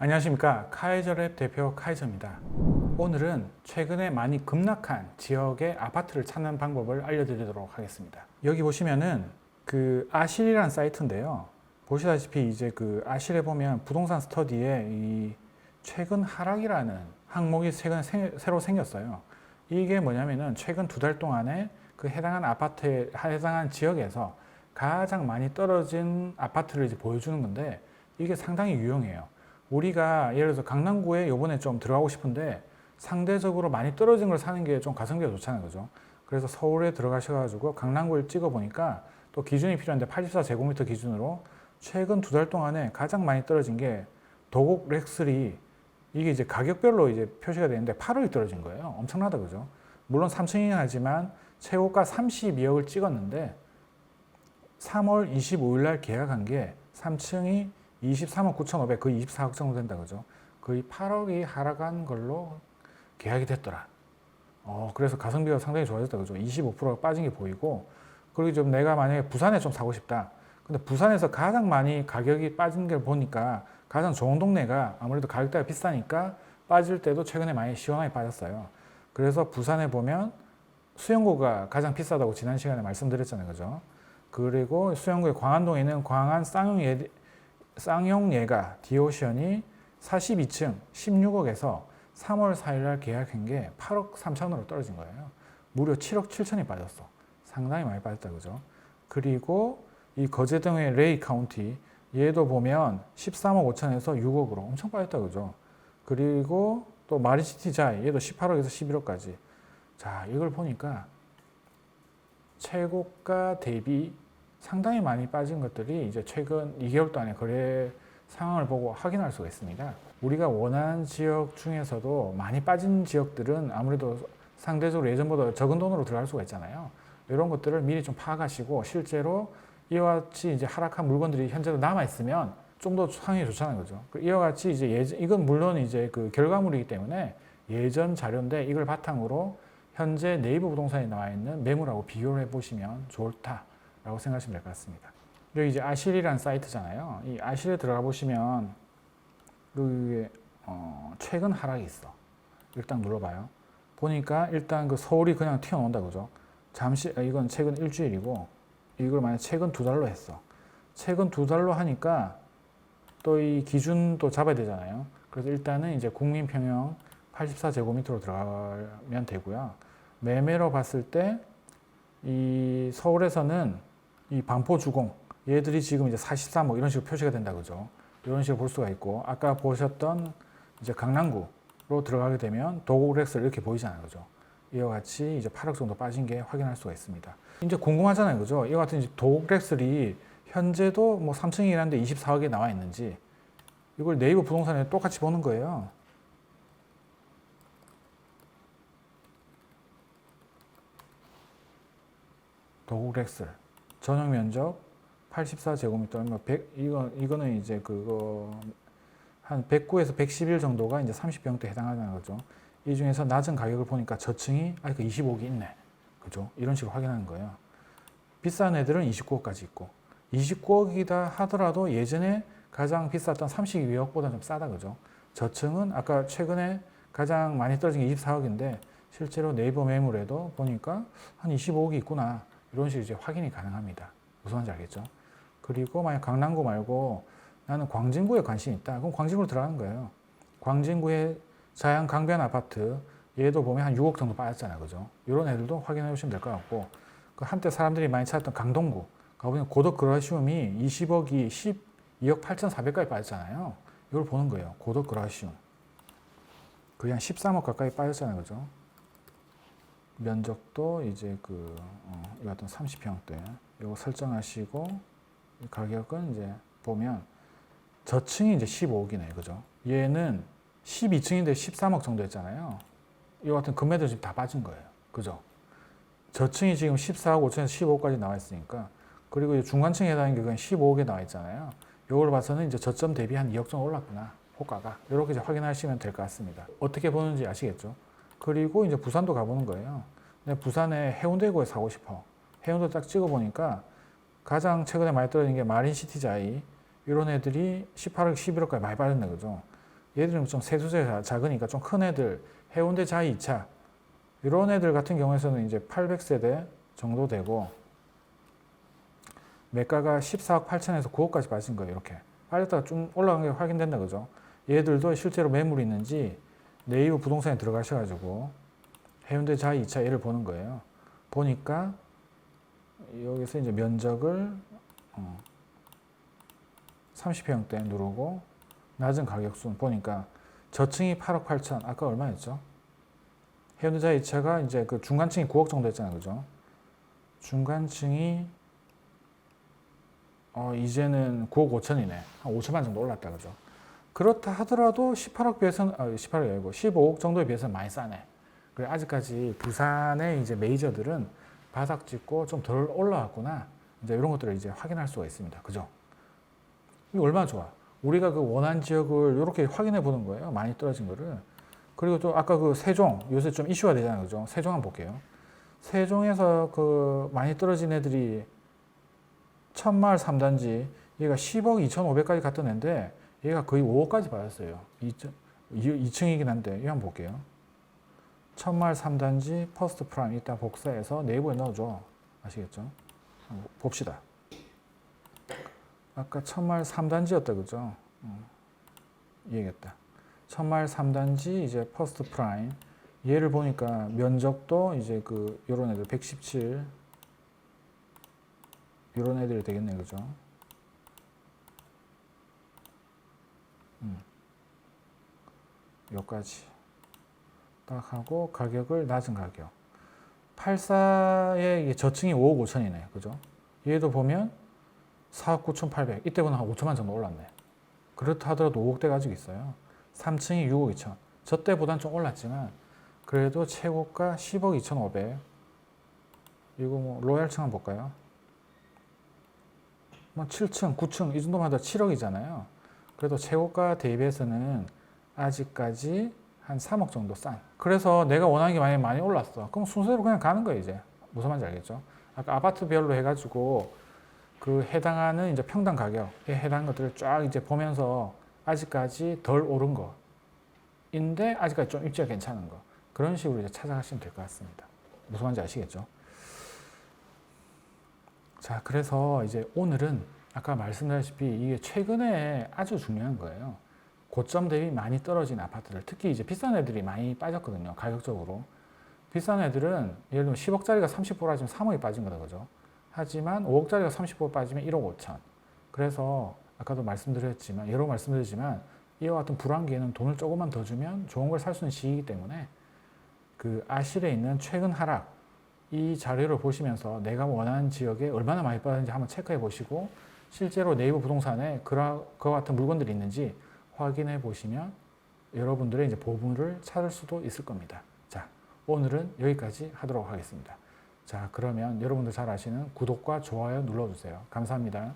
안녕하십니까. 카이저랩 대표 카이저입니다. 오늘은 최근에 많이 급락한 지역의 아파트를 찾는 방법을 알려드리도록 하겠습니다. 여기 보시면은 그 아실이라는 사이트인데요. 보시다시피 이제 그 아실에 보면 부동산 스터디에 이 최근 하락이라는 항목이 최근에 새로 생겼어요. 이게 뭐냐면은 최근 2달 동안에 그 해당한 아파트에 해당한 지역에서 가장 많이 떨어진 아파트를 이제 보여주는 건데 이게 상당히 유용해요. 우리가 예를 들어서 강남구에 요번에 좀 들어가고 싶은데 상대적으로 많이 떨어진 걸 사는 게 좀 가성비가 좋잖아요. 그죠? 그래서 서울에 들어가셔가지고 강남구를 찍어 보니까 또 기준이 필요한데 84제곱미터 기준으로 최근 2달 동안에 가장 많이 떨어진 게 도곡 렉스리, 이게 이제 가격별로 이제 표시가 되는데 8억이 떨어진 거예요. 엄청나다. 그죠? 물론 3층이긴 하지만 최고가 32억을 찍었는데 3월 25일 날 계약한 게 3층이 23억 9,500, 거의 24억 정도 된다. 그죠? 거의 8억이 하락한 걸로 계약이 됐더라. 그래서 가성비가 상당히 좋아졌다. 그죠? 25%가 빠진 게 보이고, 그리고 좀 내가 만약에 부산에 좀 사고 싶다. 근데 부산에서 가장 많이 가격이 빠진 걸 보니까 가장 좋은 동네가 아무래도 가격대가 비싸니까 빠질 때도 최근에 많이 시원하게 빠졌어요. 그래서 부산에 보면 수영구가 가장 비싸다고 지난 시간에 말씀드렸잖아요. 그죠? 그리고 수영구의 광안동에 있는 광안 쌍용예가 디오션이 42층 16억에서 3월 4일 날 계약한 게 8억 3천으로 떨어진 거예요. 무려 7억 7천이 빠졌어. 상당히 많이 빠졌다. 그죠? 그리고 이 거제동의 레이 카운티, 얘도 보면 13억 5천에서 6억으로 엄청 빠졌다. 그죠? 그리고 또 마린시티 자이, 얘도 18억에서 11억까지. 자, 이걸 보니까 최고가 대비 상당히 많이 빠진 것들이 이제 최근 2개월 동안의 거래 상황을 보고 확인할 수가 있습니다. 우리가 원하는 지역 중에서도 많이 빠진 지역들은 아무래도 상대적으로 예전보다 적은 돈으로 들어갈 수가 있잖아요. 이런 것들을 미리 좀 파악하시고 실제로 이와 같이 이제 하락한 물건들이 현재도 남아 있으면 좀 더 상황이 좋잖아요. 그죠? 이와 같이 이제 이건 물론 이제 그 결과물이기 때문에 예전 자료인데 이걸 바탕으로 현재 네이버 부동산에 나와 있는 매물하고 비교를 해보시면 좋다라고 생각하시면 될 것 같습니다. 여기 이제 아실이라는 사이트잖아요. 이 아실에 들어가 보시면 여기 최근 하락이 있어. 일단 눌러봐요. 보니까 일단 그 서울이 그냥 튀어나온다. 그죠? 잠시 이건 최근 일주일이고 이걸 만약 최근 2달로 했어. 최근 2달로 하니까 또 이 기준도 잡아야 되잖아요. 그래서 일단은 이제 국민평형 84제곱미터로 들어가면 되고요. 매매로 봤을 때 이 서울에서는 이 반포주공 얘들이 지금 이제 43억 이런 식으로 표시가 된다. 그죠? 이런 식으로 볼 수가 있고 아까 보셨던 이제 강남구로 들어가게 되면 도곡렉스 이렇게 보이잖아요. 그죠? 이와 같이 이제 8억 정도 빠진 게 확인할 수가 있습니다. 이제 궁금하잖아요. 그죠? 이와 같은 이제 도곡렉스리 현재도 뭐 3층이긴 한데 24억에 나와 있는지 이걸 네이버 부동산에 똑같이 보는 거예요. 도곡렉스 전용 면적 84제곱미터, 100, 이거는 이제 그거 한 109에서 111 정도가 이제 30평대 해당하는 거죠. 이 중에서 낮은 가격을 보니까 저층이 그 25억이 있네. 그죠? 이런 식으로 확인하는 거예요. 비싼 애들은 29억까지 있고 29억이다 하더라도 예전에 가장 비쌌던 32억보다 좀 싸다. 그죠? 저층은 아까 최근에 가장 많이 떨어진 게 24억인데 실제로 네이버 매물에도 보니까 한 25억이 있구나. 이런 식으로 이제 확인이 가능합니다. 무슨 말인지 알겠죠? 그리고 만약 강남구 말고 나는 광진구에 관심이 있다. 그럼 광진구로 들어가는 거예요. 광진구의 자양 강변 아파트, 얘도 보면 한 6억 정도 빠졌잖아요. 그죠? 이런 애들도 확인해 보시면 될 것 같고, 그 한때 사람들이 많이 찾았던 강동구, 가보면 고덕 그라시움이 20억이 12억 8,400까지 빠졌잖아요. 이걸 보는 거예요. 고덕 그라시움. 그게 한 13억 가까이 빠졌잖아요. 그죠? 면적도 이제 이 같은 30평대 이거 설정하시고 가격은 이제 보면 저층이 이제 15억이네요. 그죠? 얘는 12층인데 13억 정도 했잖아요. 이 같은 금매도 지금 다 빠진 거예요. 그죠? 저층이 지금 14억 5천에서 15억까지 나와 있으니까 그리고 중간층에 해당하는 게 그냥 15억에 나와 있잖아요. 이걸 봐서는 이제 저점 대비 한 2억 정도 올랐구나. 호가가. 이렇게 이제 확인하시면 될 것 같습니다. 어떻게 보는지 아시겠죠? 그리고 이제 부산도 가보는 거예요. 근데 부산에 해운대구에 사고 싶어. 해운대 딱 찍어보니까 가장 최근에 많이 떨어진 게 마린시티 자이 이런 애들이 18억, 11억까지 많이 빠졌네. 그죠? 얘들은 좀 세수세가 작으니까 좀 큰 애들, 해운대 자이 2차 이런 애들 같은 경우에서는 이제 800세대 정도 되고 매가가 14억 8천에서 9억까지 빠진 거예요. 이렇게 빠졌다가 좀 올라간 게 확인된다 그죠? 얘들도 실제로 매물이 있는지 네이버 부동산에 들어가셔가지고 해운대 자이 2차 얘를 보는 거예요. 보니까 여기서 이제 면적을 30평대 누르고 낮은 가격순 보니까 저층이 8억 8천 아까 얼마였죠? 해운대 자이 2차가 이제 그 중간층이 9억 정도 했잖아요. 그죠? 중간층이 이제는 9억 5천이네. 한 5천만 정도 올랐다 그죠? 그렇다 하더라도 18억 비해서는 18억이 아니고 15억 정도에 비해서는 많이 싸네. 그래 아직까지 부산의 이제 메이저들은 바닥 찍고 좀 덜 올라왔구나. 이제 이런 것들을 이제 확인할 수가 있습니다. 그죠? 이거 얼마나 좋아. 우리가 그 원한 지역을 이렇게 확인해 보는 거예요. 많이 떨어진 거를. 그리고 또 아까 그 세종 요새 좀 이슈가 되잖아요. 그죠? 세종 한번 볼게요. 세종에서 그 많이 떨어진 애들이 천마을 3단지 얘가 10억 2,500까지 갔던 애인데 얘가 거의 5억까지 받았어요. 2층이긴 한데 이거 한번 볼게요. 천마을 3단지 퍼스트 프라임 이따 복사해서 네이버에 넣어줘. 아시겠죠? 한번 봅시다. 아까 천마을 3단지였다 그죠? 이해겠다. 천마을 3단지 이제 퍼스트 프라임 얘를 보니까 면적도 이제 그 요런 애들 117 이런 애들이 되겠네 그죠? 여기까지 딱 하고 가격을 낮은 가격 84의 저층이 5억 5천이네 그죠? 얘도 보면 4억 9,800 이때보다 한 5천만 정도 올랐네. 그렇다 하더라도 5억대 가지고 있어요. 3층이 6억 2천 저 때보단 좀 올랐지만 그래도 최고가 10억 2,500 이거 뭐 로얄층 한번 볼까요? 뭐 7층, 9층 이 정도만 해도 7억이잖아요. 그래도 최고가 대비해서는 아직까지 한 3억 정도 싼. 그래서 내가 원하는 게 많이 올랐어. 그럼 순서대로 그냥 가는 거예요 이제. 무슨 말인지 알겠죠? 아까 아파트별로 해가지고 그 해당하는 이제 평당 가격에 해당하는 것들을 쫙 이제 보면서 아직까지 덜 오른 거인데 아직까지 좀 입지가 괜찮은 거. 그런 식으로 이제 찾아가시면 될 것 같습니다. 무슨 말인지 아시겠죠? 자, 그래서 이제 오늘은 아까 말씀드렸다시피 이게 최근에 아주 중요한 거예요. 고점 대비 많이 떨어진 아파트들, 특히 이제 비싼 애들이 많이 빠졌거든요. 가격적으로. 비싼 애들은 예를 들면 10억짜리가 30% 빠지면 3억이 빠진 거다, 그죠? 하지만 5억짜리가 30% 빠지면 1억 5천. 그래서 아까도 말씀드렸지만, 여러 말씀드렸지만 이와 같은 불황기에는 돈을 조금만 더 주면 좋은 걸 살 수 있는 시기이기 때문에 그 아실에 있는 최근 하락, 이 자료를 보시면서 내가 원하는 지역에 얼마나 많이 빠졌는지 한번 체크해 보시고 실제로 네이버 부동산에 그와 같은 물건들이 있는지 확인해 보시면 여러분들의 이제 보물을 찾을 수도 있을 겁니다. 자, 오늘은 여기까지 하도록 하겠습니다. 자, 그러면 여러분들 잘 아시는 구독과 좋아요 눌러주세요. 감사합니다.